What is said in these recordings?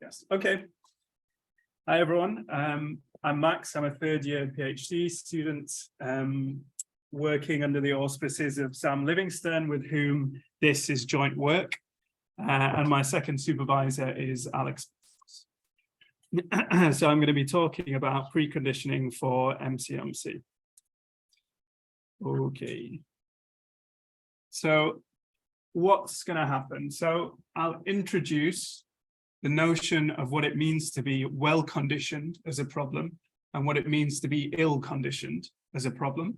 Yes. Okay. Hi, everyone. I'm Max. I'm a third-year PhD student working under the auspices of Sam Livingstone, with whom this is joint work. And my second supervisor is Alex. So I'm going to be talking about preconditioning for MCMC. Okay. So what's going to happen? So I'll introduce the notion of what it means to be well-conditioned as a problem and what it means to be ill-conditioned as a problem.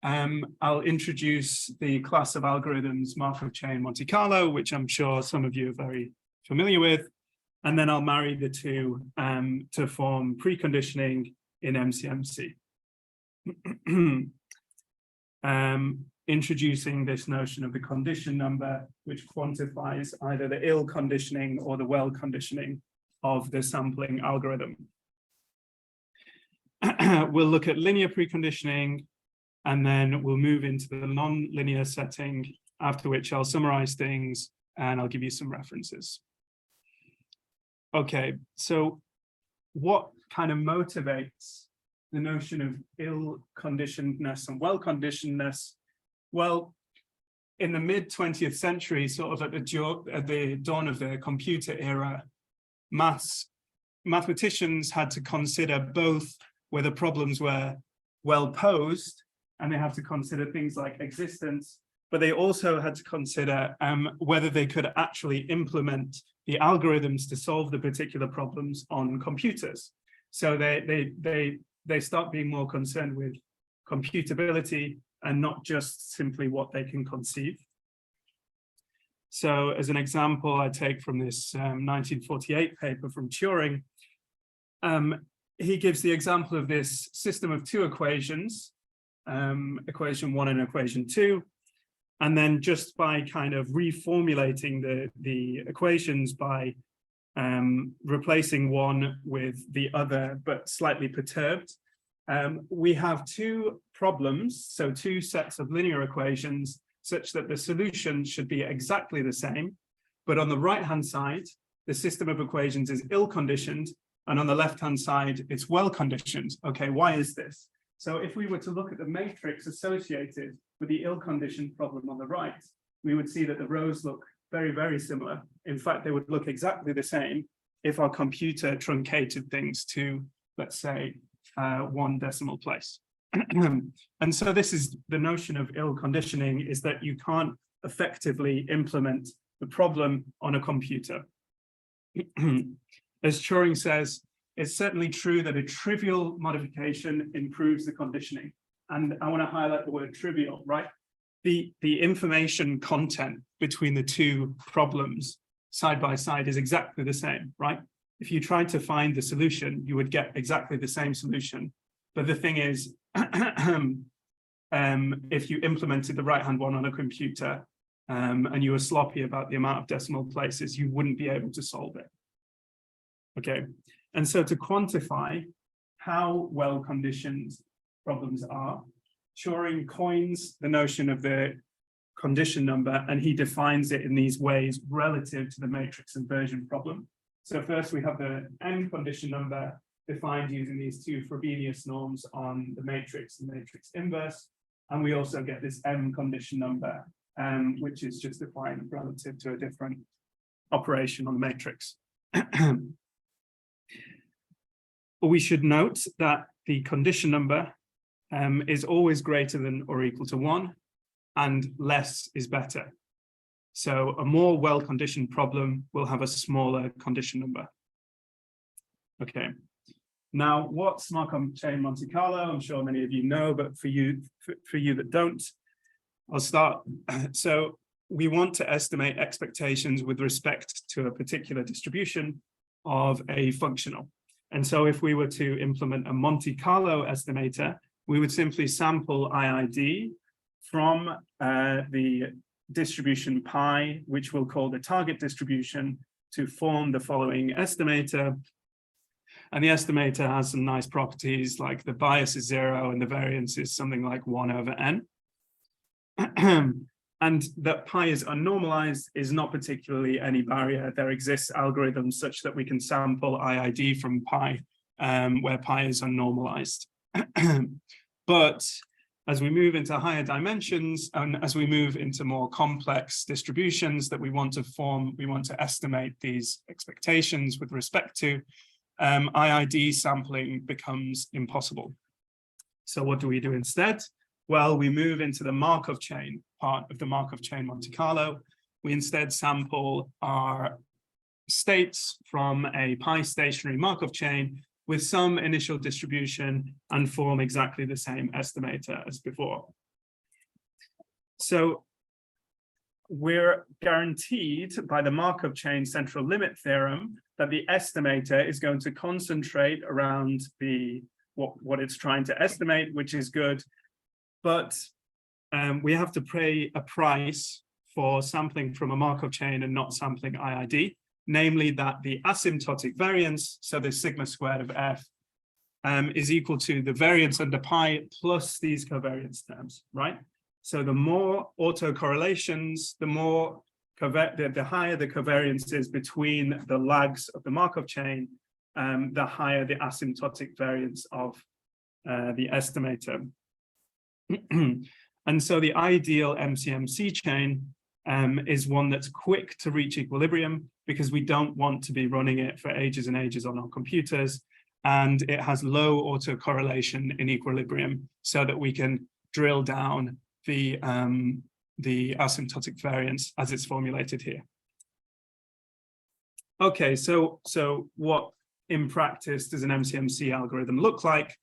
I'll introduce the class of algorithms Markov chain Monte Carlo, which I'm sure some of you are very familiar with. And then I'll marry the two to form preconditioning in MCMC. Introducing this notion of the condition number, which quantifies either the ill conditioning or the well conditioning of the sampling algorithm. We'll look at linear preconditioning, and then we'll move into the non-linear setting, after which I'll summarize things and I'll give you some references. Okay, so what kind of motivates the notion of ill-conditionedness and well-conditionedness? Well, in the mid-20th century, sort of at the dawn of the computer era, mathematicians had to consider both whether problems were well posed, and they have to consider things like existence, but they also had to consider whether they could actually implement the algorithms to solve the particular problems on computers. So they start being more concerned with computability and not just simply what they can conceive. So as an example, I take from this 1948 paper from Turing, he gives the example of this system of two equations, equation 1 and equation 2, and then just by kind of reformulating the equations by replacing one with the other, but slightly perturbed, we have two problems, so two sets of linear equations, such that the solution should be exactly the same, but on the right-hand side, the system of equations is ill-conditioned, and on the left-hand side, it's well-conditioned. Okay, why is this? So if we were to look at the matrix associated with the ill-conditioned problem on the right, we would see that the rows look very, very similar. In fact, they would look exactly the same if our computer truncated things to, let's say, one decimal place. And so this is the notion of ill conditioning, is that you can't effectively implement the problem on a computer. As Turing says, it's certainly true that a trivial modification improves the conditioning. And I want to highlight the word trivial, right? The information content between the two problems side by side is exactly the same, right? If you tried to find the solution, you would get exactly the same solution. But the thing is, if you implemented the right-hand one on a computer and you were sloppy about the amount of decimal places, you wouldn't be able to solve it. Okay, and so to quantify how well-conditioned problems are, Turing coins the notion of the condition number, and he defines it in these ways relative to the matrix inversion problem. So first we have the M condition number defined using these two Frobenius norms on the matrix and matrix inverse. And we also get this M condition number, which is just defined relative to a different operation on the matrix. We should note that the condition number is always greater than or equal to 1, and less is better. So a more well-conditioned problem will have a smaller condition number. Okay. Now, what's Markov chain Monte Carlo? I'm sure many of you know, but for you that don't, I'll start. So we want to estimate expectations with respect to a particular distribution of a functional. And so if we were to implement a Monte Carlo estimator, we would simply sample IID from the distribution pi, which we'll call the target distribution, to form the following estimator. And the estimator has some nice properties, like the bias is 0 and the variance is something like 1/n. And that pi is unnormalized is not particularly any barrier. There exists algorithms such that we can sample IID from pi, where pi is unnormalized. But as we move into higher dimensions, and as we move into more complex distributions that we want to form, we want to estimate these expectations with respect to, IID sampling becomes impossible. So what do we do instead? Well, we move into the Markov chain part of the Markov chain Monte Carlo. We instead sample our states from a pi stationary Markov chain with some initial distribution and form exactly the same estimator as before. So we're guaranteed by the Markov chain central limit theorem that the estimator is going to concentrate around what it's trying to estimate, which is good. But we have to pay a price for sampling from a Markov chain and not sampling IID, namely that the asymptotic variance, so the sigma squared of f, is equal to the variance under pi plus these covariance terms, right? So the more autocorrelations, the higher the covariance is between the lags of the Markov chain, the higher the asymptotic variance of the estimator. And so the ideal MCMC chain is one that's quick to reach equilibrium because we don't want to be running it for ages and ages on our computers. And it has low autocorrelation in equilibrium so that we can drill down the asymptotic variance as it's formulated here. Okay, so what in practice does an MCMC algorithm look like?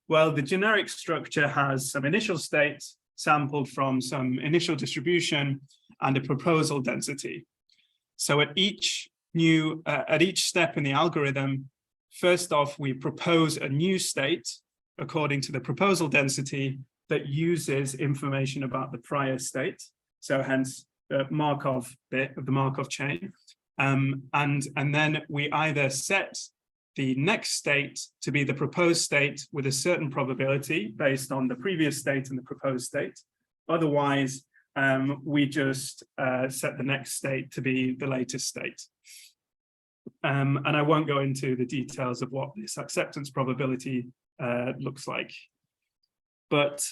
Well, the generic structure has some initial states sampled from some initial distribution and a proposal density. So at each step in the algorithm, first off, we propose a new state according to the proposal density that uses information about the prior state. So hence the Markov bit of the Markov chain. And then we either set the next state to be the proposed state with a certain probability based on the previous state and the proposed state. Otherwise, we just set the next state to be the latest state. And I won't go into the details of what this acceptance probability looks like. But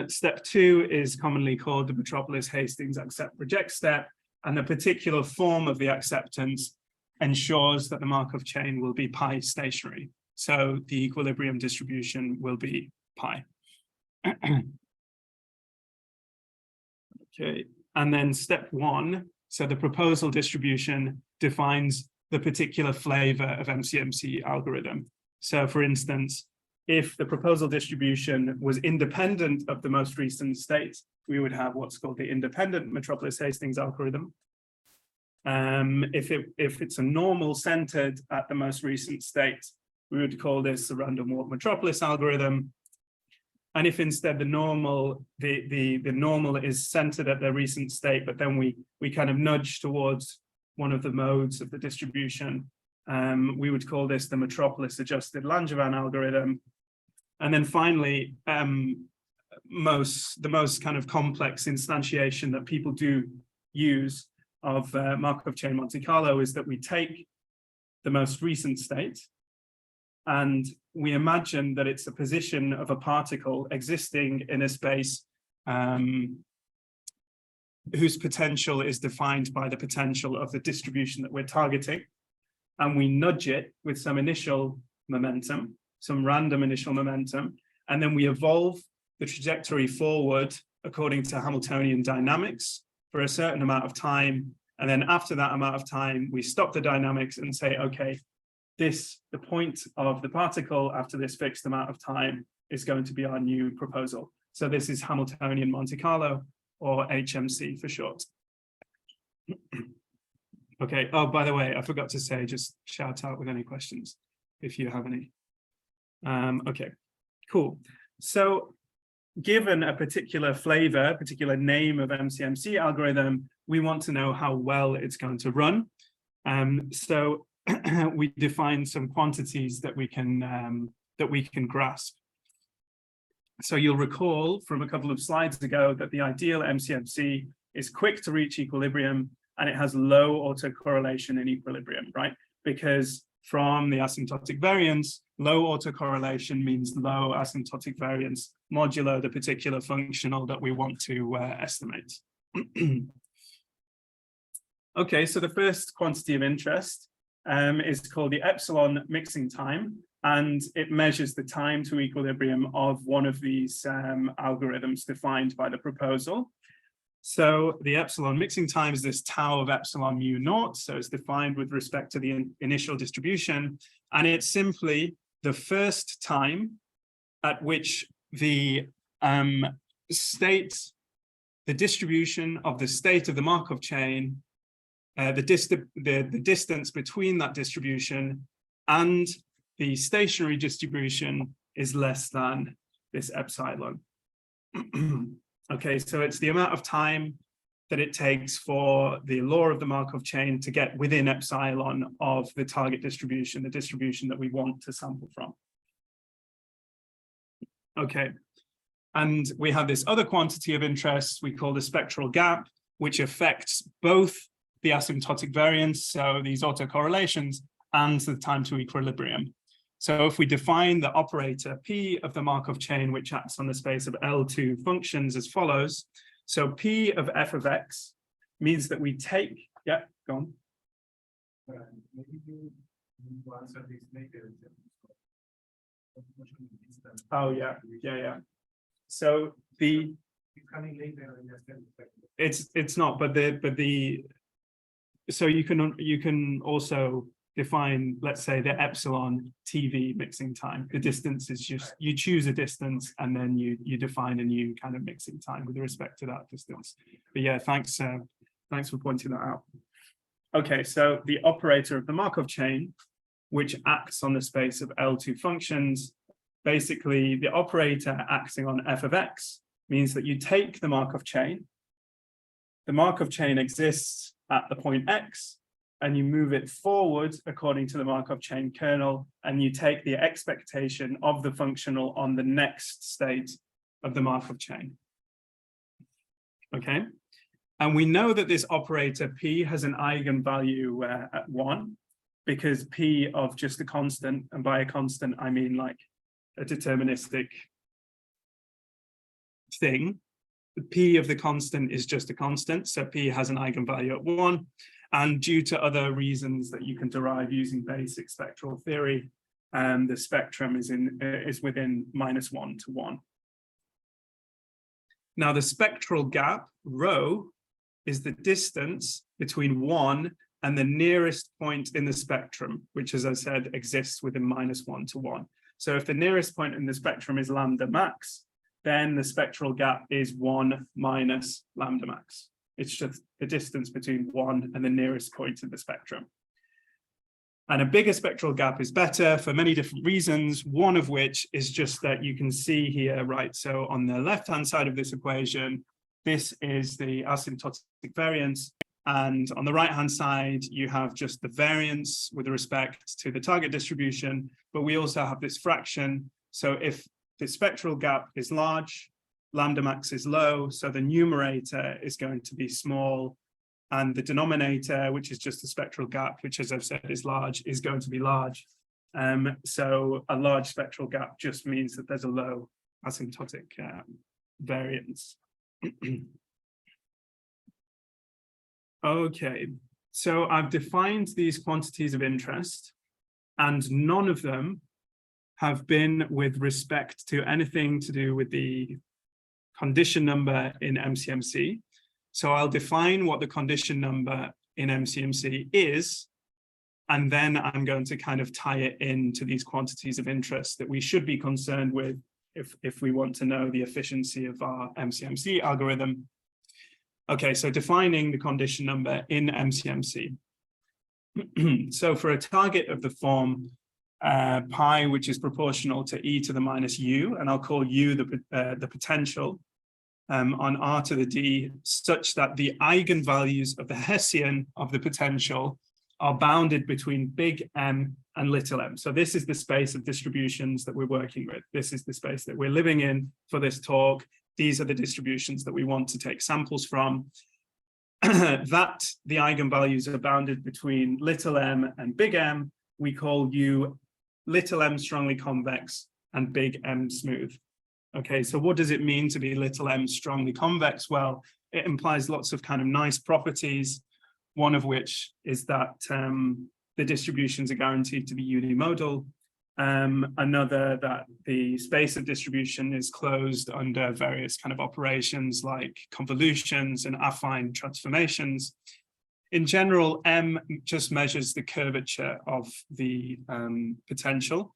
step 2 is commonly called the Metropolis-Hastings accept-reject step, and the particular form of the acceptance ensures that the Markov chain will be pi stationary. So the equilibrium distribution will be pi. Okay, and then step 1, so the proposal distribution defines the particular flavor of MCMC algorithm. So for instance, if the proposal distribution was independent of the most recent state, we would have what's called the independent Metropolis-Hastings algorithm. If it's a normal centered at the most recent state, we would call this a random walk metropolis algorithm. And if instead the normal is centered at the recent state, but then we kind of nudge towards one of the modes of the distribution, we would call this the Metropolis-Adjusted Langevin algorithm. And then finally, the most kind of complex instantiation that people do use of Markov chain Monte Carlo is that we take the most recent state and we imagine that it's a position of a particle existing in a space whose potential is defined by the potential of the distribution that we're targeting. And we nudge it with some initial momentum, some random initial momentum, and then we evolve the trajectory forward according to Hamiltonian dynamics for a certain amount of time. And then after that amount of time, we stop the dynamics and say, okay, the point of the particle after this fixed amount of time is going to be our new proposal. So this is Hamiltonian Monte Carlo, or HMC for short. Okay, oh, by the way, I forgot to say, just shout out with any questions if you have any. Okay, cool. So given a particular flavor, particular name of MCMC algorithm, we want to know how well it's going to run. So we define some quantities that we can grasp. So you'll recall from a couple of slides ago that the ideal MCMC is quick to reach equilibrium, and it has low autocorrelation in equilibrium, right? Because from the asymptotic variance, low autocorrelation means low asymptotic variance modulo the particular functional that we want to estimate. Okay, so the first quantity of interest is called the epsilon mixing time, and it measures the time to equilibrium of one of these algorithms defined by the proposal. So the epsilon mixing time is this tau of epsilon mu naught, so it's defined with respect to the initial distribution, and it's simply the first time at which the distribution of the state of the Markov chain, the distance between that distribution and the stationary distribution is less than this epsilon. Okay, so it's the amount of time that it takes for the law of the Markov chain to get within epsilon of the target distribution, the distribution that we want to sample from. Okay, and we have this other quantity of interest we call the spectral gap, which affects both the asymptotic variance, so these autocorrelations, and the time to equilibrium. So if we define the operator P of the Markov chain, which acts on the space of L2 functions as follows. So P of f of x means that we take, yeah, go on. Oh, yeah. So the, it's not, but so you can also define, let's say, the epsilon TV mixing time. The distance is just, you choose a distance and then you define a new kind of mixing time with respect to that distance. But yeah, thanks for pointing that out. Okay, so the operator of the Markov chain, which acts on the space of L2 functions, basically the operator acting on f of x means that you take the Markov chain. The Markov chain exists at the point x, and you move it forward according to the Markov chain kernel, and you take the expectation of the functional on the next state of the Markov chain. Okay, and we know that this operator P has an eigenvalue at 1, because P of just a constant, and by a constant I mean like a deterministic thing. The P of the constant is just a constant, so P has an eigenvalue at 1. And due to other reasons that you can derive using basic spectral theory, the spectrum is within -1 to 1. Now the spectral gap, rho, is the distance between 1 and the nearest point in the spectrum, which, as I said, exists within -1 to 1. So if the nearest point in the spectrum is lambda max, then the spectral gap is 1 minus lambda max. It's just the distance between 1 and the nearest point in the spectrum. And a bigger spectral gap is better for many different reasons, one of which is just that you can see here, right? So on the left-hand side of this equation, this is the asymptotic variance. And on the right-hand side, you have just the variance with respect to the target distribution, but we also have this fraction. So if the spectral gap is large, lambda max is low, so the numerator is going to be small, and the denominator, which is just the spectral gap, which, as I've said, is large, is going to be large. So a large spectral gap just means that there's a low asymptotic variance. Okay, so I've defined these quantities of interest, and none of them have been with respect to anything to do with the condition number in MCMC. So I'll define what the condition number in MCMC is, and then I'm going to kind of tie it into these quantities of interest that we should be concerned with if we want to know the efficiency of our MCMC algorithm. Okay, so defining the condition number in MCMC. So for a target of the form pi, which is proportional to e to the minus u, and I'll call u the potential on r to the d, such that the eigenvalues of the Hessian of the potential are bounded between big M and little m. So this is the space of distributions that we're working with. This is the space that we're living in for this talk. These are the distributions that we want to take samples from. that the eigenvalues are bounded between little m and big M, we call U little m strongly convex and big M smooth. Okay, so what does it mean to be little m strongly convex? Well, it implies lots of kind of nice properties, one of which is that the distributions are guaranteed to be unimodal. Another, that the space of distribution is closed under various kind of operations like convolutions and affine transformations. In general, M just measures the curvature of the potential.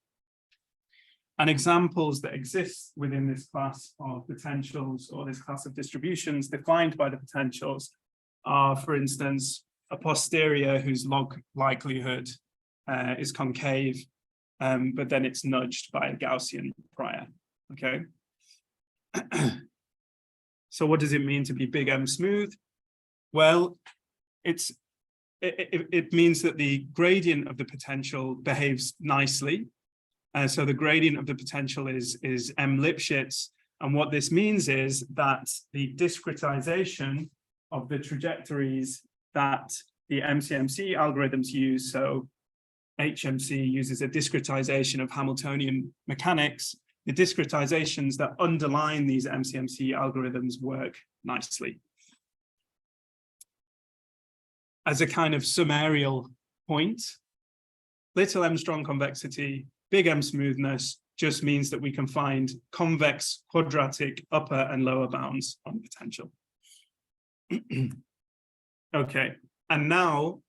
And examples that exist within this class of potentials or this class of distributions defined by the potentials are, for instance, a posterior whose log likelihood is concave, but then it's nudged by a Gaussian prior, okay? So what does it mean to be big M smooth? Well, it means that the gradient of the potential behaves nicely. So the gradient of the potential is M Lipschitz. And what this means is that the discretization of the trajectories that the MCMC algorithms use, so HMC uses a discretization of Hamiltonian mechanics, the discretizations that underline these MCMC algorithms work nicely. As a kind of summarial point, little m strong convexity, big M smoothness just means that we can find convex quadratic upper and lower bounds on potential. Okay, and now,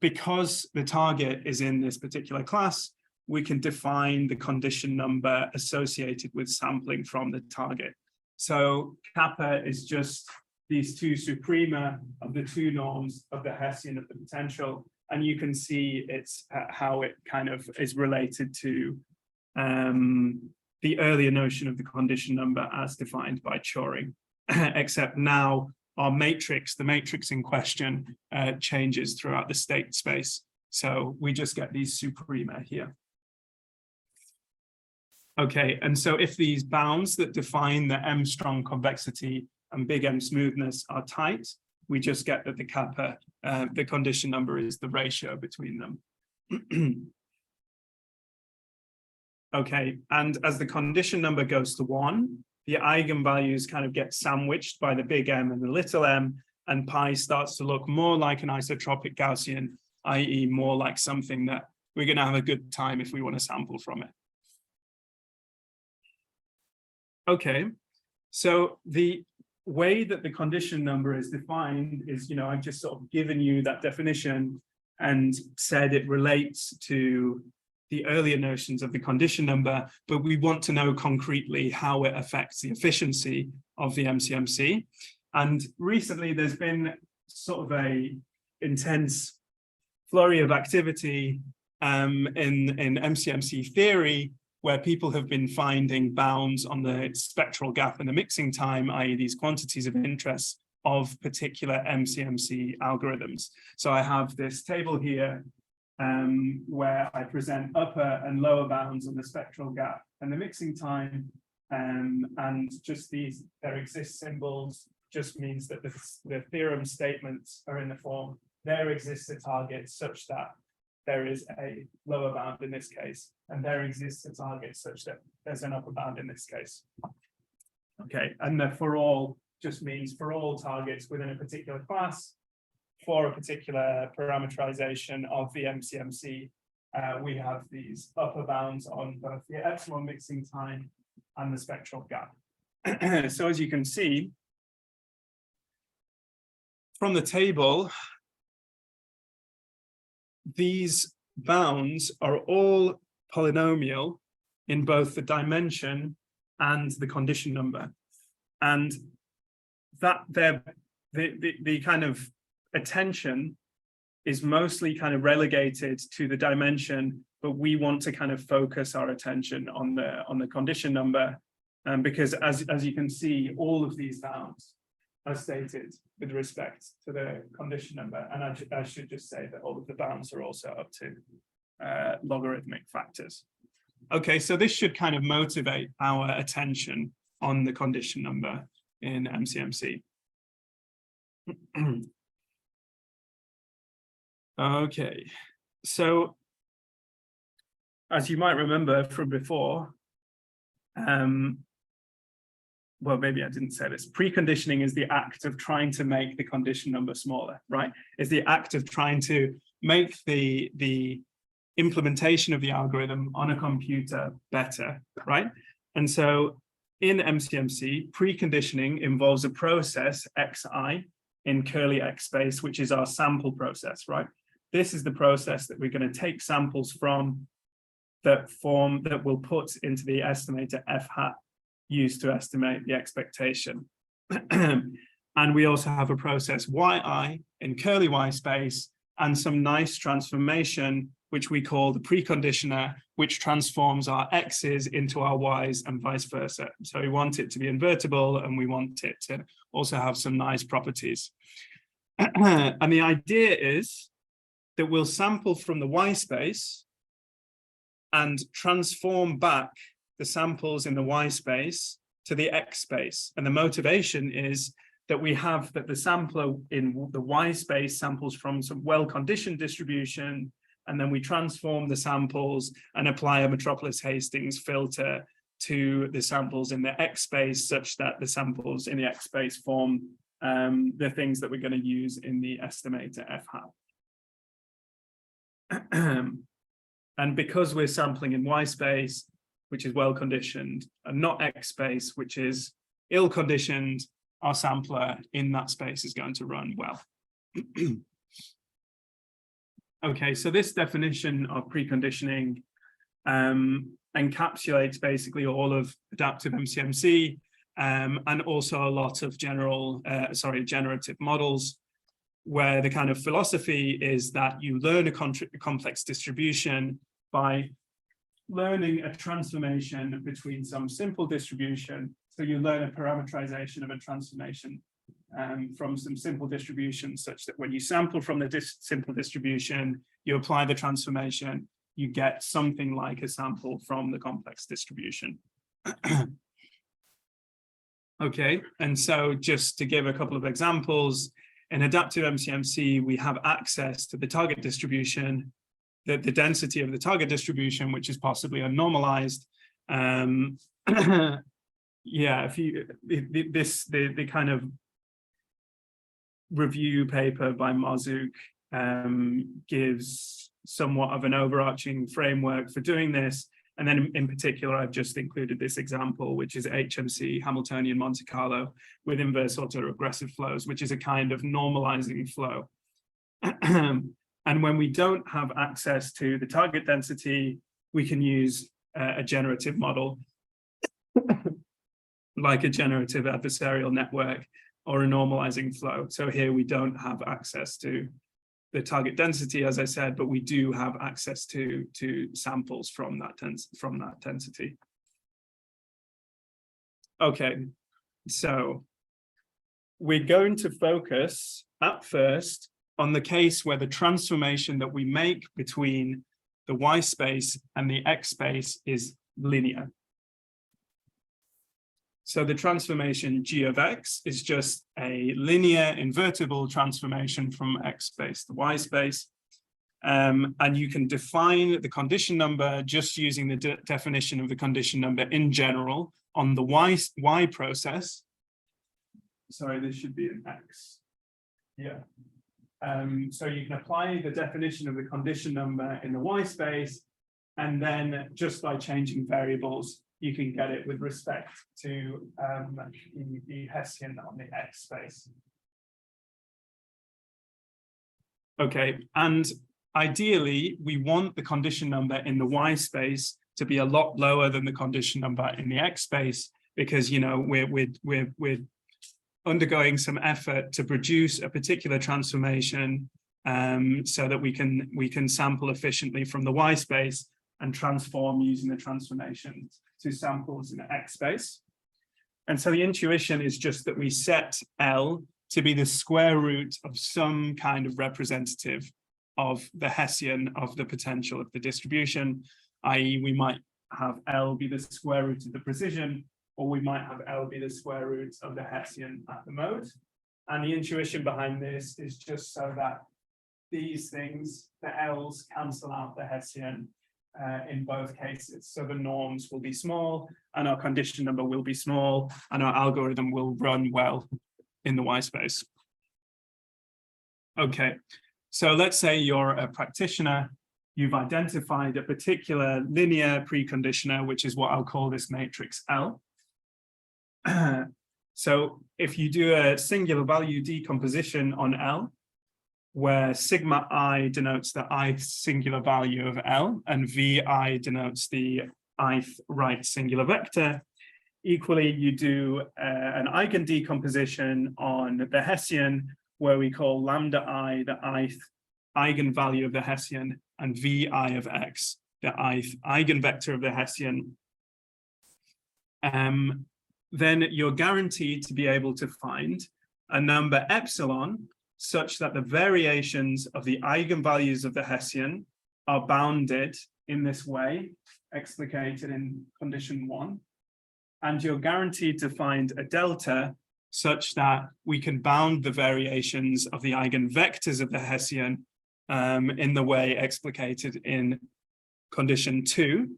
because the target is in this particular class, we can define the condition number associated with sampling from the target. So kappa is just these two suprema of the two norms of the Hessian of the potential. And you can see it's how it kind of is related to the earlier notion of the condition number as defined by Turing, except now our matrix, the matrix in question, changes throughout the state space. So we just get these suprema here. Okay, and so if these bounds that define the M strong convexity and big M smoothness are tight, we just get that the kappa, the condition number is the ratio between them. Okay, and as the condition number goes to 1, the eigenvalues kind of get sandwiched by the big M and the little m, and pi starts to look more like an isotropic Gaussian, i.e. more like something that we're going to have a good time if we want to sample from it. Okay, so the way that the condition number is defined is, I've just sort of given you that definition and said it relates to the earlier notions of the condition number, but we want to know concretely how it affects the efficiency of the MCMC. And recently there's been sort of a intense flurry of activity in MCMC theory, where people have been finding bounds on the spectral gap and the mixing time, i.e. these quantities of interest of particular MCMC algorithms. So I have this table here where I present upper and lower bounds on the spectral gap and the mixing time, and just these, there exist symbols, just means that the theorem statements are in the form, there exists a target such that there is a lower bound in this case, and there exists a target such that there's an upper bound in this case. Okay, and the for all just means for all targets within a particular class, for a particular parameterization of the MCMC, we have these upper bounds on both the epsilon mixing time and the spectral gap. So as you can see from the table, these bounds are all polynomial in both the dimension and the condition number, and that the kind of attention is mostly kind of relegated to the dimension, but we want to kind of focus our attention on the condition number, because as you can see, all of these bounds are stated with respect to the condition number, and I should just say that all of the bounds are also up to logarithmic factors. Okay, so this should kind of motivate our attention on the condition number in MCMC. Okay, so as you might remember from before, well, maybe I didn't say this. Preconditioning is the act of trying to make the condition number smaller, right? It's the act of trying to make the implementation of the algorithm on a computer better, right? And so in MCMC, preconditioning involves a process, xi, in curly x space, which is our sample process, right? This is the process that we're going to take samples from that we'll put into the estimator f hat used to estimate the expectation. And we also have a process yi in curly y space and some nice transformation, which we call the preconditioner, which transforms our x's into our y's and vice versa. So we want it to be invertible and we want it to also have some nice properties. And the idea is that we'll sample from the y space and transform back the samples in the y space to the x space. And the motivation is that we have that the sampler in the y space samples from some well-conditioned distribution, and then we transform the samples and apply a Metropolis Hastings filter to the samples in the x space, such that the samples in the x space form the things that we're going to use in the estimator f hat. And because we're sampling in y space, which is well-conditioned, and not x space, which is ill-conditioned, our sampler in that space is going to run well. Okay, so this definition of preconditioning encapsulates basically all of adaptive MCMC and also a lot of generative models, where the kind of philosophy is that you learn a complex distribution by learning a transformation between some simple distribution. So you learn a parameterization of a transformation from some simple distribution, such that when you sample from the simple distribution, you apply the transformation, you get something like a sample from the complex distribution. Okay, and so just to give a couple of examples, in adaptive MCMC, we have access to the target distribution, the density of the target distribution, which is possibly unnormalized. Yeah, if you the kind of review paper by Marzuk gives somewhat of an overarching framework for doing this. And then in particular, I've just included this example, which is HMC, Hamiltonian Monte Carlo, with inverse autoregressive flows, which is a kind of normalizing flow. And when we don't have access to the target density, we can use a generative model, like a generative adversarial network or a normalizing flow. So here we don't have access to the target density, as I said, but we do have access to samples from that density. Okay, so we're going to focus at first on the case where the transformation that we make between the y space and the x space is linear. So the transformation g of x is just a linear invertible transformation from x space to y space. And you can define the condition number just using the definition of the condition number in general on the y process. Sorry, this should be an x. Yeah. So you can apply the definition of the condition number in the y space, and then just by changing variables, you can get it with respect to the Hessian on the x space. Okay, and ideally, we want the condition number in the y space to be a lot lower than the condition number in the x space, because we're undergoing some effort to produce a particular transformation so that we can sample efficiently from the y space and transform using the transformation to samples in the x space. And so the intuition is just that we set L to be the square root of some kind of representative of the Hessian of the potential of the distribution, i.e. we might have L be the square root of the precision, or we might have L be the square root of the Hessian at the mode. And the intuition behind this is just so that these things, the L's cancel out the Hessian in both cases. So the norms will be small and our condition number will be small and our algorithm will run well in the Y space. Okay, so let's say you're a practitioner. You've identified a particular linear preconditioner, which is what I'll call this matrix L. So if you do a singular value decomposition on L, where sigma I denotes the ith singular value of L and vi denotes the ith right singular vector, equally you do an eigen decomposition on the Hessian, where we call lambda I the ith eigenvalue of the Hessian and vi of x the ith eigenvector of the Hessian. Then you're guaranteed to be able to find a number epsilon such that the variations of the eigenvalues of the Hessian are bounded in this way, explicated in condition 1. And you're guaranteed to find a delta such that we can bound the variations of the eigenvectors of the Hessian in the way explicated in condition 2.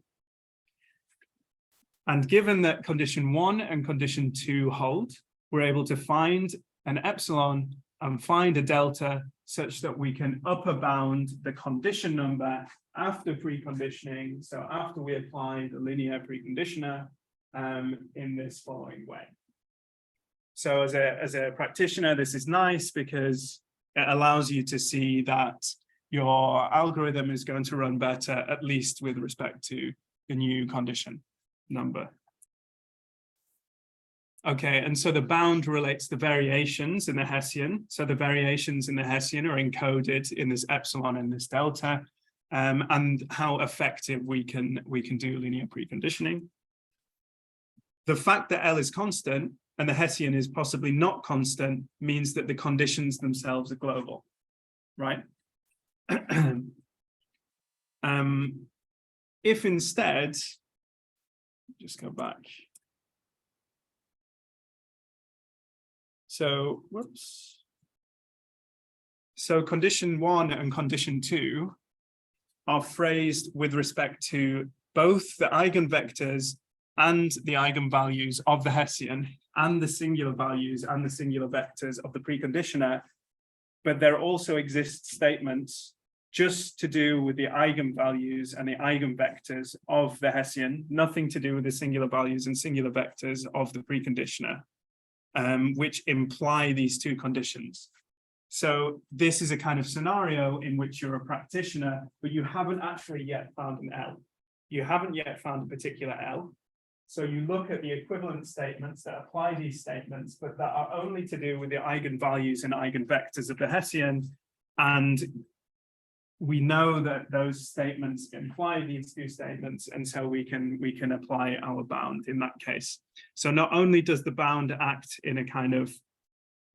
And given that condition 1 and condition 2 hold, we're able to find an epsilon and find a delta such that we can upper bound the condition number after preconditioning. So after we apply the linear preconditioner in this following way. So as a practitioner, this is nice because it allows you to see that your algorithm is going to run better, at least with respect to the new condition number. Okay, and so the bound relates the variations in the Hessian. So the variations in the Hessian are encoded in this epsilon and this delta, and how effective we can do linear preconditioning. The fact that L is constant and the Hessian is possibly not constant means that the conditions themselves are global, right? If instead, just go back. So, whoops. So condition 1 and condition 2 are phrased with respect to both the eigenvectors and the eigenvalues of the Hessian and the singular values and the singular vectors of the preconditioner. But there also exist statements just to do with the eigenvalues and the eigenvectors of the Hessian, nothing to do with the singular values and singular vectors of the preconditioner, which imply these two conditions. So this is a kind of scenario in which you're a practitioner, but you haven't actually yet found an L. You haven't yet found a particular L. So you look at the equivalent statements that apply these statements, but that are only to do with the eigenvalues and eigenvectors of the Hessian. And we know that those statements imply these two statements, and so we can apply our bound in that case. So not only does the bound act in a kind of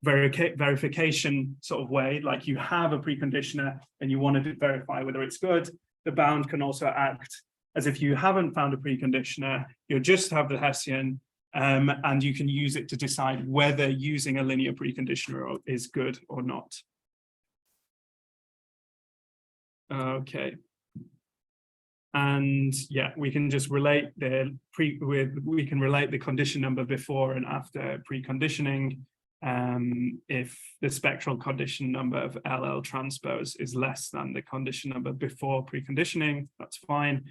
verification sort of way, like you have a preconditioner and you want to verify whether it's good, the bound can also act as if you haven't found a preconditioner, you just have the Hessian, and you can use it to decide whether using a linear preconditioner is good or not. Okay. And yeah, we can just relate we can relate the condition number before and after preconditioning. If the spectral condition number of LL transpose is less than the condition number before preconditioning, that's fine.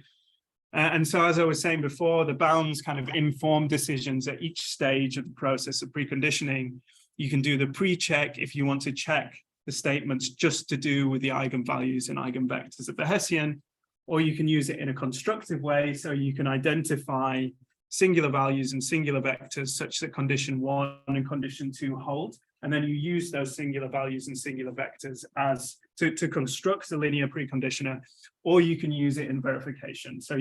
And so, as I was saying before, the bounds kind of inform decisions at each stage of the process of preconditioning. You can do the pre-check if you want to check the statements just to do with the eigenvalues and eigenvectors of the Hessian, or you can use it in a constructive way, so you can identify singular values and singular vectors such that condition 1 and condition 2 hold, and then you use those singular values and singular vectors as to construct a linear preconditioner, or you can use it in verification. So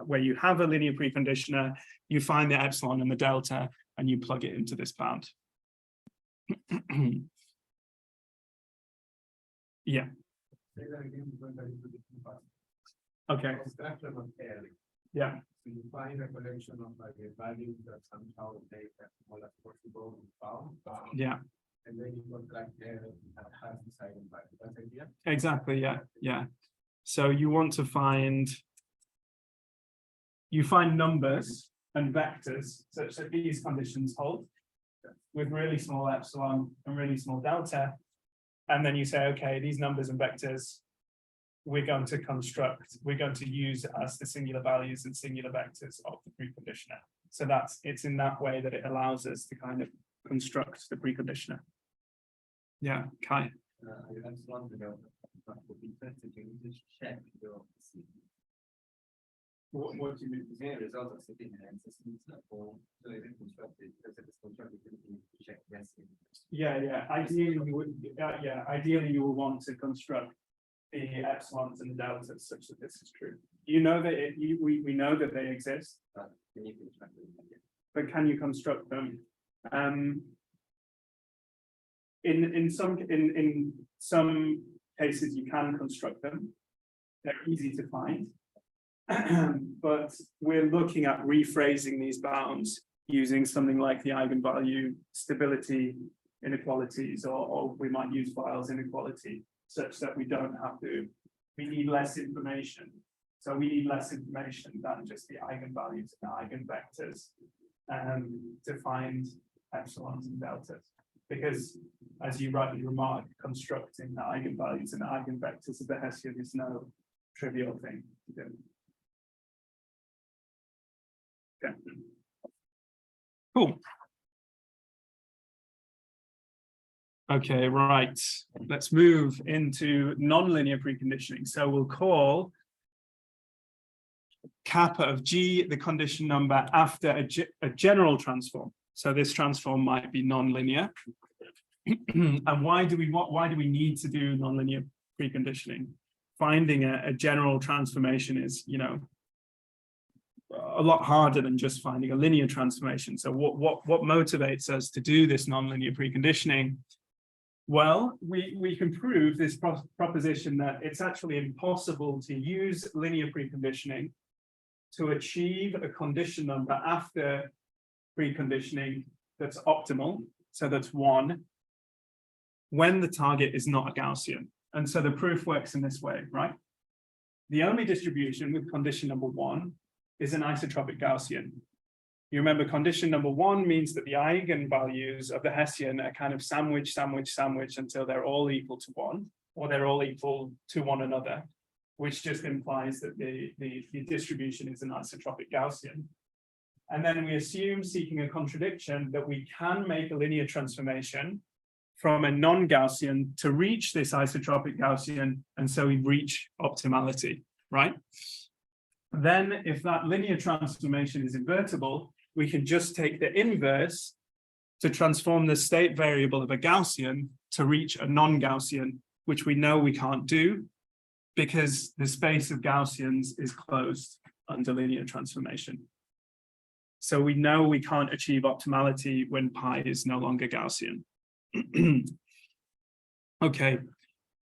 where you have a linear preconditioner, you find the epsilon and the delta, and you plug it into this bound. Yeah. Okay. Yeah. So you find a collection of like values that somehow make a smaller possible bound. Yeah. And then you look like half the side and back. That idea? Exactly, yeah. So you want to find numbers and vectors such that these conditions hold with really small epsilon and really small delta. And then you say, okay, these numbers and vectors, we're going to use as the singular values and singular vectors of the preconditioner. So it's in that way that it allows us to kind of construct the preconditioner. Yeah, Kai. I just want to know, but would be better to just check your. What do you mean? The end result of sitting in an system is not for, so is it constructed, because if it's constructed, you need to check yes. Yeah. Ideally, you will want to construct the epsilons and the deltas such that this is true. You know that we know that they exist, But can you construct them? but can you construct them? In some cases, you can construct them. They're easy to find. But we're looking at rephrasing these bounds using something like the eigenvalue stability inequalities, or we might use Weil's inequality, such that we need less information. So we need less information than just the eigenvalues and the eigenvectors to find epsilons and deltas. Because, as you rightly remark, constructing the eigenvalues and the eigenvectors of the Hessian is no trivial thing to do. Okay. Cool. Okay, right. Let's move into nonlinear preconditioning. So we'll call kappa of G the condition number after a general transform. So this transform might be nonlinear. And why do we need to do nonlinear preconditioning? Finding a general transformation is, a lot harder than just finding a linear transformation. So what motivates us to do this nonlinear preconditioning? Well, we can prove this proposition that it's actually impossible to use linear preconditioning to achieve a condition number after preconditioning that's optimal, so that's 1, when the target is not a Gaussian. And so the proof works in this way, right? The only distribution with condition number 1 is an isotropic Gaussian. You remember condition number 1 means that the eigenvalues of the Hessian are kind of sandwich until they're all equal to 1, or they're all equal to one another, which just implies that the distribution is an isotropic Gaussian. And then we assume, seeking a contradiction, that we can make a linear transformation from a non-Gaussian to reach this isotropic Gaussian, and so we reach optimality, right? Then, if that linear transformation is invertible, we can just take the inverse to transform the state variable of a Gaussian to reach a non-Gaussian, which we know we can't do because the space of Gaussians is closed under linear transformation. So we know we can't achieve optimality when pi is no longer Gaussian. Okay.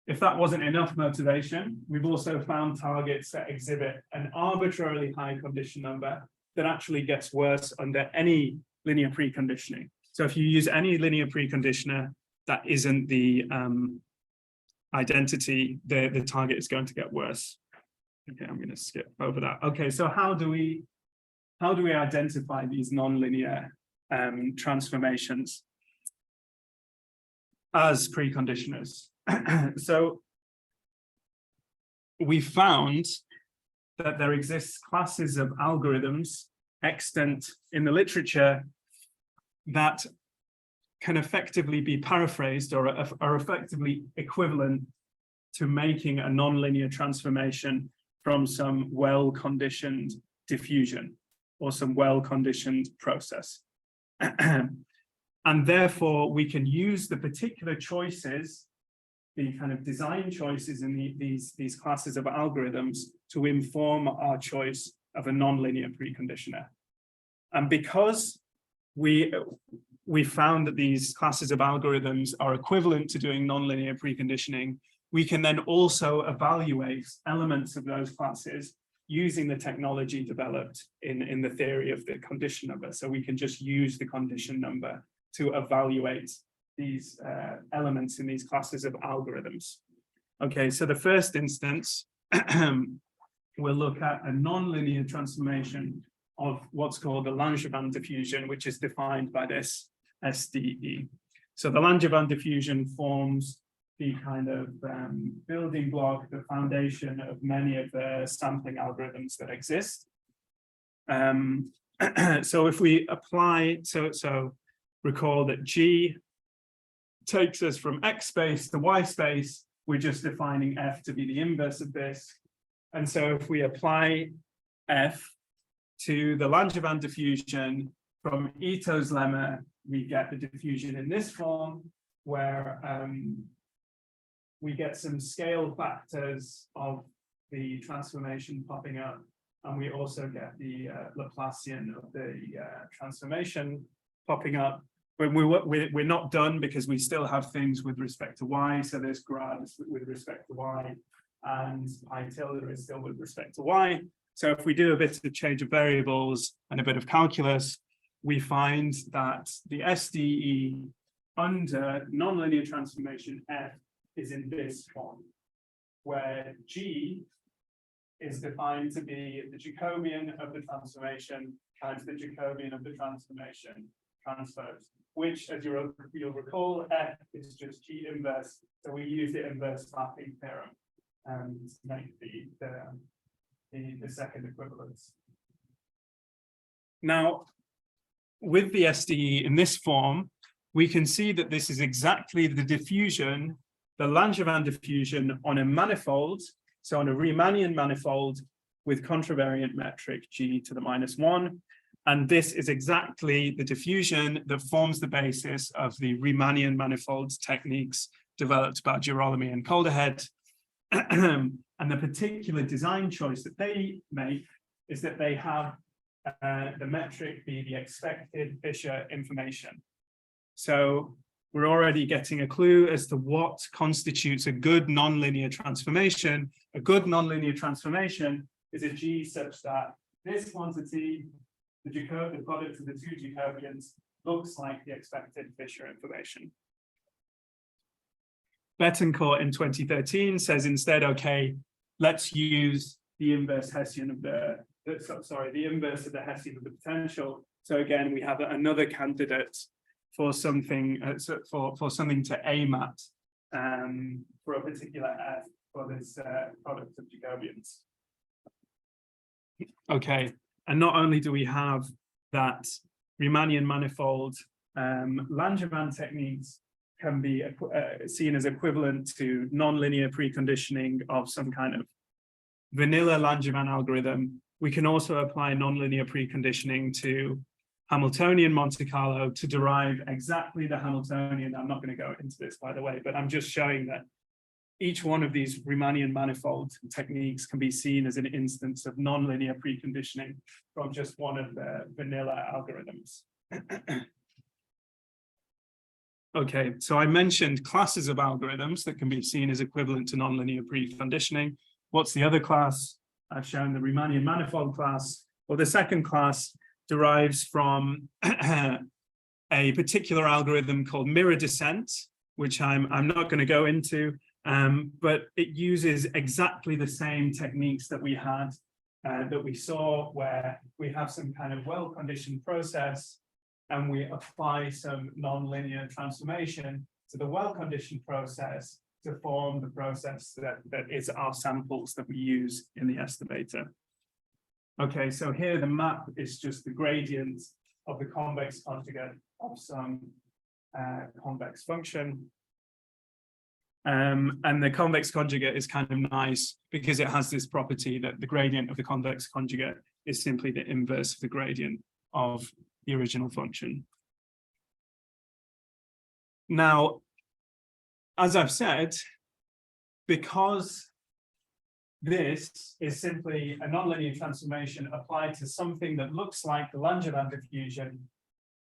If that wasn't enough motivation, we've also found targets that exhibit an arbitrarily high condition number that actually gets worse under any linear preconditioning. So if you use any linear preconditioner that isn't the identity, the target is going to get worse. Okay, I'm going to skip over that. Okay, so how do we identify these nonlinear transformations as preconditioners? So we found that there exists classes of algorithms extant in the literature that can effectively be paraphrased or are effectively equivalent to making a nonlinear transformation from some well-conditioned diffusion or some well-conditioned process. And therefore, we can use the particular choices, the kind of design choices in these classes of algorithms to inform our choice of a nonlinear preconditioner. And because we found that these classes of algorithms are equivalent to doing nonlinear preconditioning, we can then also evaluate elements of those classes using the technology developed in the theory of the condition number. So we can just use the condition number to evaluate these elements in these classes of algorithms. Okay, so the first instance, we'll look at a nonlinear transformation of what's called the Langevin diffusion, which is defined by this SDE. So the Langevin diffusion forms the kind of building block, the foundation of many of the sampling algorithms that exist. So if we apply, so recall that G takes us from X space to Y space, we're just defining F to be the inverse of this. And so if we apply F to the Langevin diffusion from Ito's lemma, we get the diffusion in this form, where we get some scale factors of the transformation popping up, and we also get the Laplacian of the transformation popping up. When we're not done, because we still have things with respect to y, so there's grads with respect to y, and pi tilde is still with respect to y. So if we do a bit of change of variables and a bit of calculus, we find that the SDE under nonlinear transformation F is in this form, where G is defined to be the Jacobian of the transformation times the Jacobian of the transformation transposed, which, as you'll recall, F is just G inverse. So we use the inverse mapping theorem to make the second equivalence. Now, with the SDE in this form, we can see that this is exactly the diffusion, the Langevin diffusion on a manifold, so on a Riemannian manifold with contravariant metric G to the -1. And this is exactly the diffusion that forms the basis of the Riemannian manifold techniques developed by Girolami and Calderhead. And the particular design choice that they make is that they have the metric be the expected Fisher information. So we're already getting a clue as to what constitutes a good nonlinear transformation. A good nonlinear transformation is a G such that this quantity, the product of the two Jacobians, looks like the expected Fisher information. Betancourt in 2013 says instead, okay, let's use the inverse Hessian of the inverse of the Hessian of the potential. So again, we have another candidate for something for something to aim at for a particular F for this product of Jacobians. Okay, and not only do we have that Riemannian manifold, Langevin techniques can be seen as equivalent to nonlinear preconditioning of some kind of vanilla Langevin algorithm. We can also apply nonlinear preconditioning to Hamiltonian Monte Carlo to derive exactly the Hamiltonian. I'm not going to go into this, by the way, but I'm just showing that each one of these Riemannian manifold techniques can be seen as an instance of nonlinear preconditioning from just one of the vanilla algorithms. Okay, so I mentioned classes of algorithms that can be seen as equivalent to nonlinear preconditioning. What's the other class? I've shown the Riemannian manifold class. Well, the second class derives from a particular algorithm called mirror descent, which I'm not going to go into, but it uses exactly the same techniques that we had, that we saw, where we have some kind of well-conditioned process and we apply some nonlinear transformation to the well-conditioned process to form the process that is our samples that we use in the estimator. Okay, so here the map is just the gradient of the convex conjugate of some convex function. And the convex conjugate is kind of nice because it has this property that the gradient of the convex conjugate is simply the inverse of the gradient of the original function. Now, as I've said, because this is simply a nonlinear transformation applied to something that looks like the Langevin diffusion,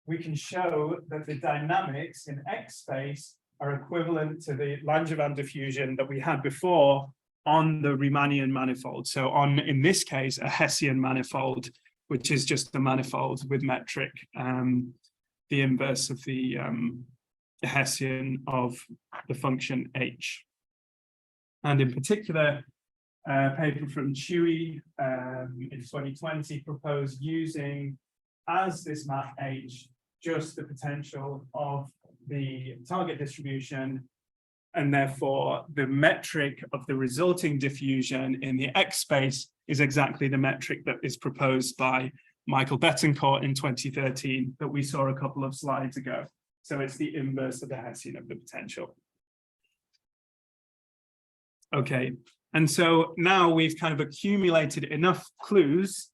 we can show that the dynamics in X space are equivalent to the Langevin diffusion that we had before on the Riemannian manifold. So on, in this case, a Hessian manifold, which is just a manifold with metric, the inverse of the Hessian of the function h. And in particular, a paper from Chewy in 2020 proposed using as this map h just the potential of the target distribution, and therefore the metric of the resulting diffusion in the X space is exactly the metric that is proposed by Michael Betancourt in 2013 that we saw a couple of slides ago. So it's the inverse of the Hessian of the potential. Okay, and so now we've kind of accumulated enough clues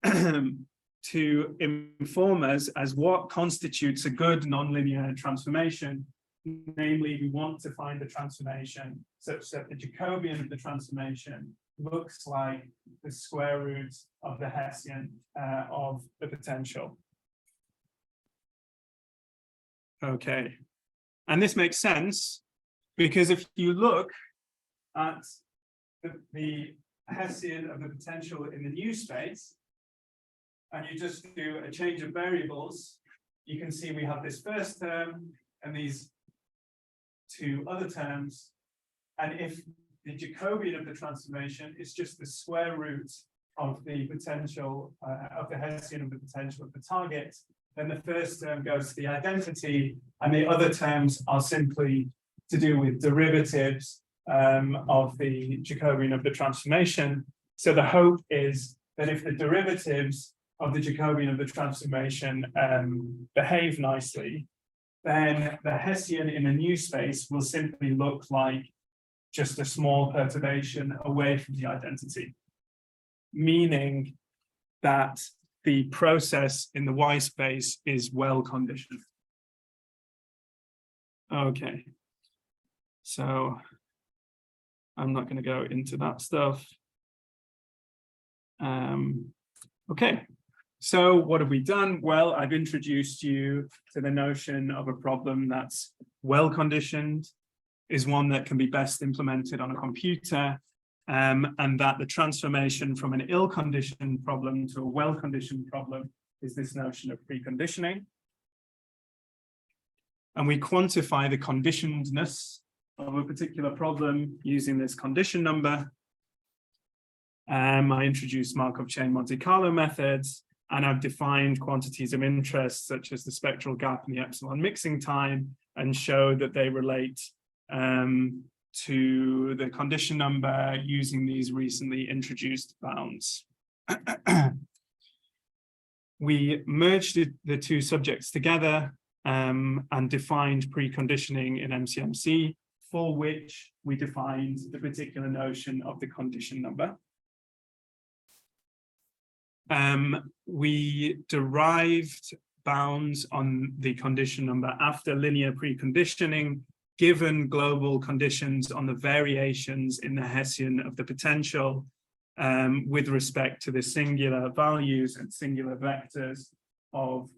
to inform us as what constitutes a good nonlinear transformation. Namely, we want to find a transformation such that the Jacobian of the transformation looks like the square root of the Hessian of the potential. Okay, and this makes sense because if you look at the Hessian of the potential in the new space, and you just do a change of variables, you can see we have this first term and these two other terms. And if the Jacobian of the transformation is just the square root of the potential of the Hessian of the potential of the target, then the first term goes to the identity, and the other terms are simply to do with derivatives of the Jacobian of the transformation. So the hope is that if the derivatives of the Jacobian of the transformation behave nicely, then the Hessian in a new space will simply look like just a small perturbation away from the identity, meaning that the process in the Y space is well conditioned. Okay, so I'm not going to go into that stuff. Okay, so what have we done? Well, I've introduced you to the notion of a problem that's well conditioned, is one that can be best implemented on a computer, and that the transformation from an ill-conditioned problem to a well-conditioned problem is this notion of preconditioning. And we quantify the conditionedness of a particular problem using this condition number. I introduced Markov chain Monte Carlo methods, and I've defined quantities of interest such as the spectral gap and the epsilon mixing time, and showed that they relate to the condition number using these recently introduced bounds. We merged the two subjects together and defined preconditioning in MCMC, for which we defined the particular notion of the condition number. We derived bounds on the condition number after linear preconditioning, given global conditions on the variations in the Hessian of the potential with respect to the singular values and singular vectors of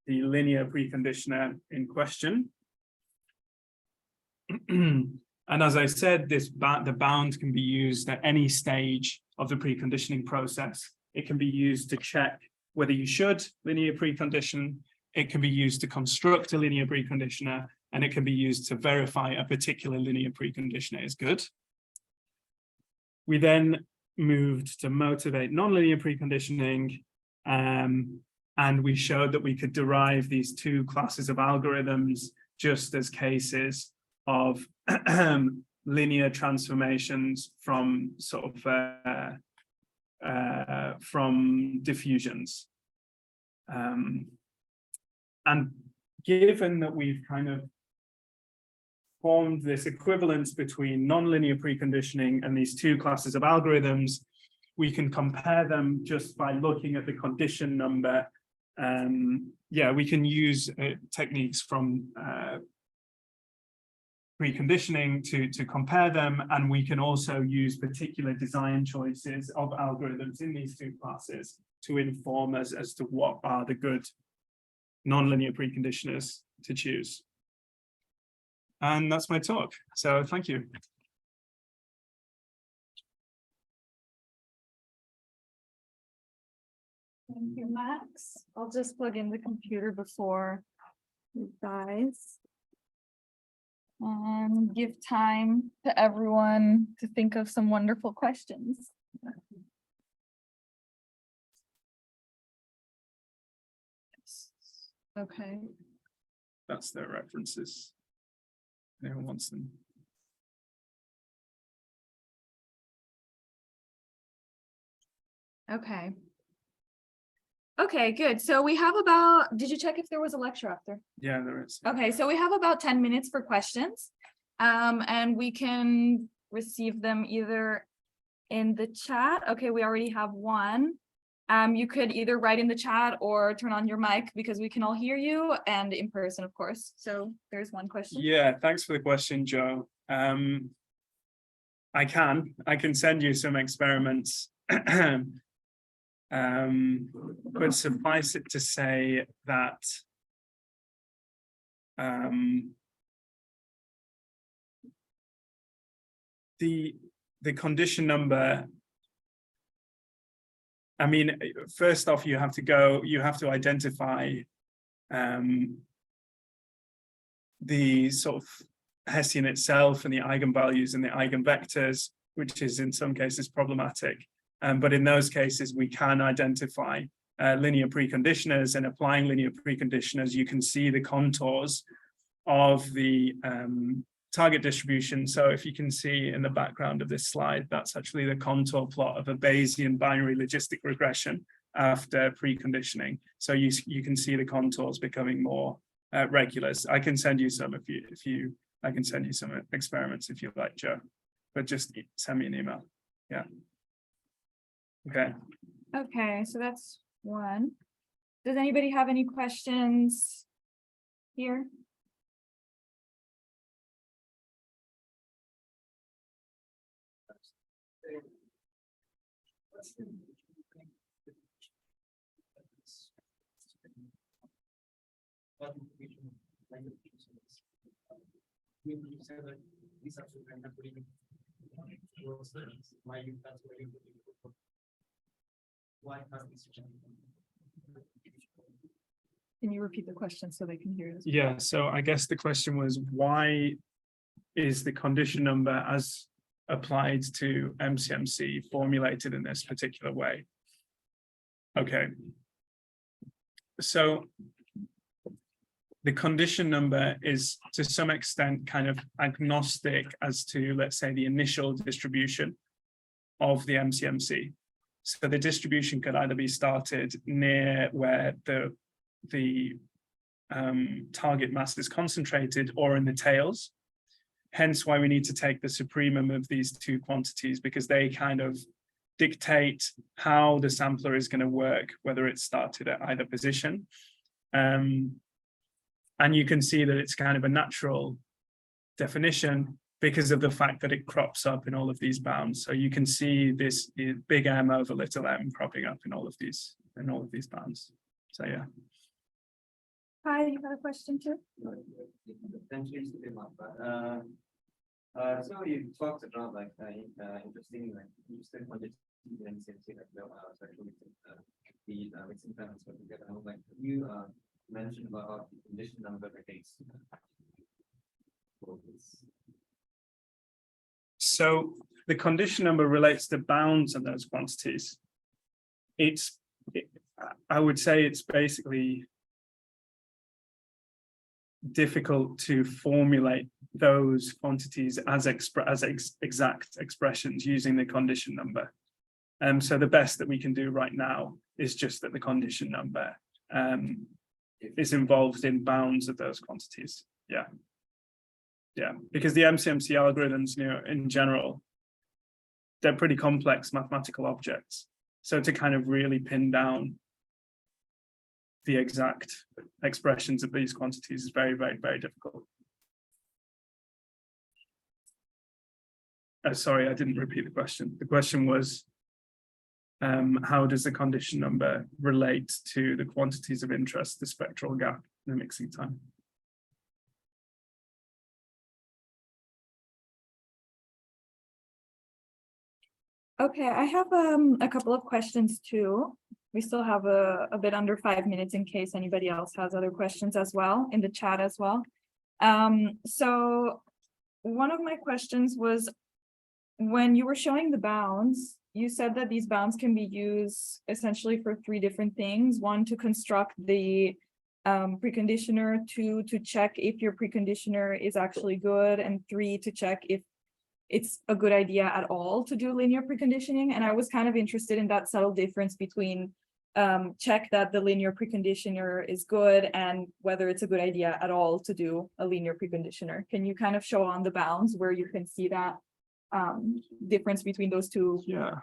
the linear preconditioner in question. And as I said, the bound can be used at any stage of the preconditioning process. It can be used to check whether you should linear precondition. It can be used to construct a linear preconditioner, and it can be used to verify a particular linear preconditioner is good. We then moved to motivate nonlinear preconditioning, and we showed that we could derive these two classes of algorithms just as cases of linear transformations from sort of from diffusions. And given that we've kind of formed this equivalence between nonlinear preconditioning and these two classes of algorithms, we can compare them just by looking at the condition number. Yeah, we can use techniques from preconditioning to compare them, and we can also use particular design choices of algorithms in these two classes to inform us as to what are the good nonlinear preconditioners to choose. And that's my talk. So thank you. Thank you, Max. I'll just plug in the computer before revise. And give time to everyone to think of some wonderful questions. Okay. That's their references. Anyone wants them? Okay. Okay, good. So we have about, did you check if there was a lecture after? Yeah, there is. Okay, so we have about 10 minutes for questions. And we can receive them either in the chat. Okay, we already have one. You could either write in the chat or turn on your mic because we can all hear you, and in person, of course. So there's one question. Yeah, thanks for the question, Joe. I can send you some experiments. But suffice it to say that the condition number, I mean, first off, you have to identify the sort of Hessian itself and the eigenvalues and the eigenvectors, which is in some cases problematic. But in those cases, we can identify linear preconditioners, and applying linear preconditioners, you can see the contours of the target distribution. So if you can see in the background of this slide, that's actually the contour plot of a Bayesian binary logistic regression after preconditioning. So you can see the contours becoming more regular. I can send you some I can send you some experiments if you like, Joe, but just send me an email. Yeah. Okay. Okay, so that's one. Does anybody have any questions here? Can you repeat the question so they can hear us? Yeah, so I guess the question was, why is the condition number as applied to MCMC formulated in this particular way? Okay. So the condition number is to some extent kind of agnostic as to, let's say, the initial distribution of the MCMC. So the distribution could either be started near where the target mass is concentrated or in the tails. Hence why we need to take the supremum of these two quantities, because they kind of dictate how the sampler is going to work, whether it's started at either position. And you can see that it's kind of a natural definition because of the fact that it crops up in all of these bounds. So you can see this big M over little m cropping up in all of these bounds. So yeah. Hi, you had a question too? Potentially to them up, but so you talked about like interesting quantity and safety like the mixing patterns put together. Like you mentioned about the condition number against. So the condition number relates to bounds of those quantities. I would say it's basically difficult to formulate those quantities as exact expressions using the condition number. So the best that we can do right now is just that the condition number is involved in bounds of those quantities. Yeah. Yeah, because the MCMC algorithms, in general, they're pretty complex mathematical objects. So to kind of really pin down the exact expressions of these quantities is very, very, very difficult. Sorry, I didn't repeat the question. The question was, how does the condition number relate to the quantities of interest, the spectral gap, and the mixing time? Okay, I have a couple of questions too. We still have a bit under 5 minutes in case anybody else has other questions as well, in the chat as well. So one of my questions was, when you were showing the bounds, you said that these bounds can be used essentially for 3 different things. 1, to construct the preconditioner, 2, to check if your preconditioner is actually good, and 3, to check if it's a good idea at all to do linear preconditioning. And I was kind of interested in that subtle difference between check that the linear preconditioner is good and whether it's a good idea at all to do a linear preconditioner. Can you kind of show on the bounds where you can see that difference between those two? Yeah.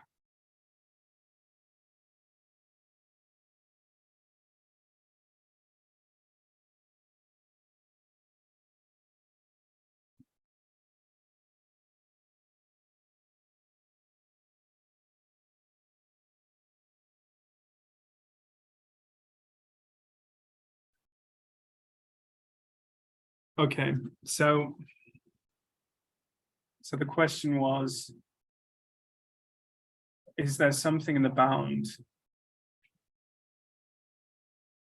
Okay, so the question was, is there something in the bound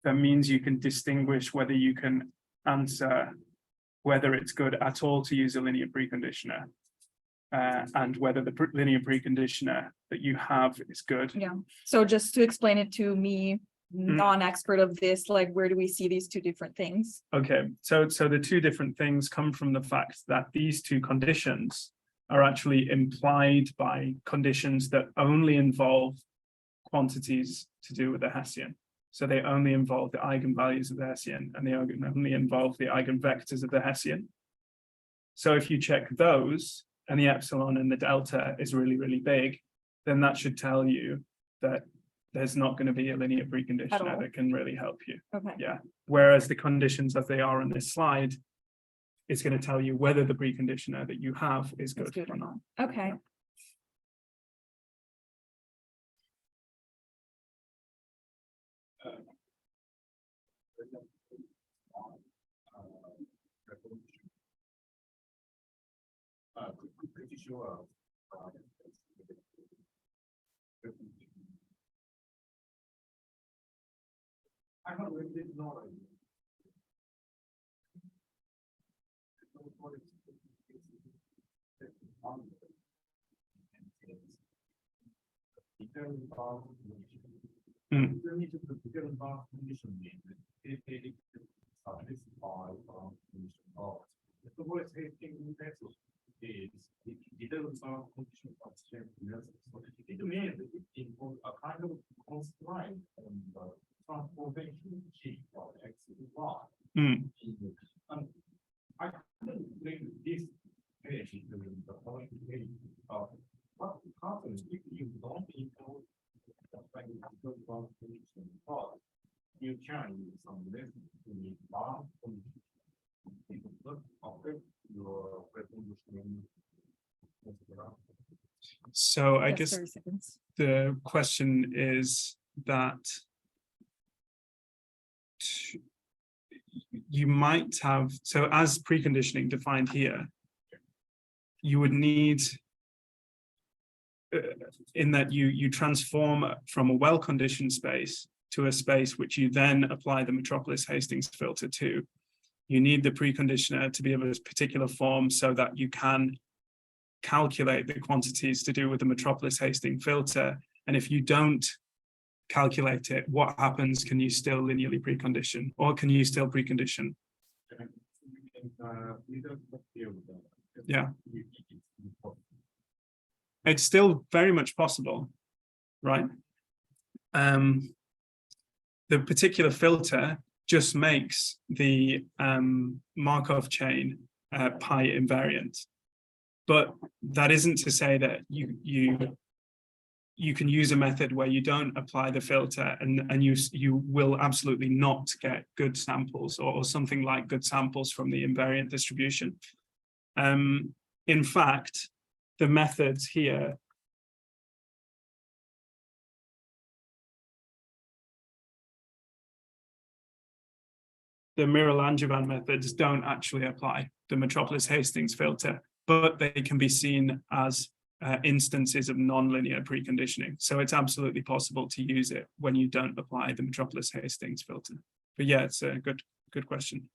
that means you can distinguish whether you can answer whether it's good at all to use a linear preconditioner, and whether the linear preconditioner that you have is good? Yeah, so just to explain it to me, non-expert of this, like, where do we see these 2 different things? Okay, so the 2 different things come from the fact that these 2 conditions are actually implied by conditions that only involve quantities to do with the Hessian. So they only involve the eigenvalues of the Hessian, and they only involve the eigenvectors of the Hessian. So if you check those, and the epsilon and the delta is really, really big, then that should tell you that there's not going to be a linear preconditioner that can really help you. Okay. Yeah. Whereas the conditions as they are on this slide, it's going to tell you whether the preconditioner that you have is good or not. Okay. Pretty sure. I have read it knowledge. It means it was a kind of constraint on the transformation G of X to Y. And I couldn't bring this page to the point page of what happens if you don't include the practical transformation part. You can use some lessons to make bound conditions. It will not affect your preconditioning. So I Yes, guess 30 seconds. the question is that you might have, so as preconditioning defined here, you would need, in that you transform from a well-conditioned space to a space which you then apply the Metropolis-Hastings filter to. You need the preconditioner to be of a particular form so that you can calculate the quantities to do with the Metropolis-Hastings filter. And if you don't calculate it, what happens? Can you still linearly precondition, or can you still precondition? Yeah. It's still very much possible, right? The particular filter just makes the Markov chain pi invariant. But that isn't to say that you can use a method where you don't apply the filter and you will absolutely not get good samples or something like good samples from the invariant distribution. In fact, the methods here the Mirror Langevin methods don't actually apply the Metropolis-Hastings filter, but they can be seen as instances of nonlinear preconditioning. So it's absolutely possible to use it when you don't apply the Metropolis Hastings filter. But yeah, it's a good question.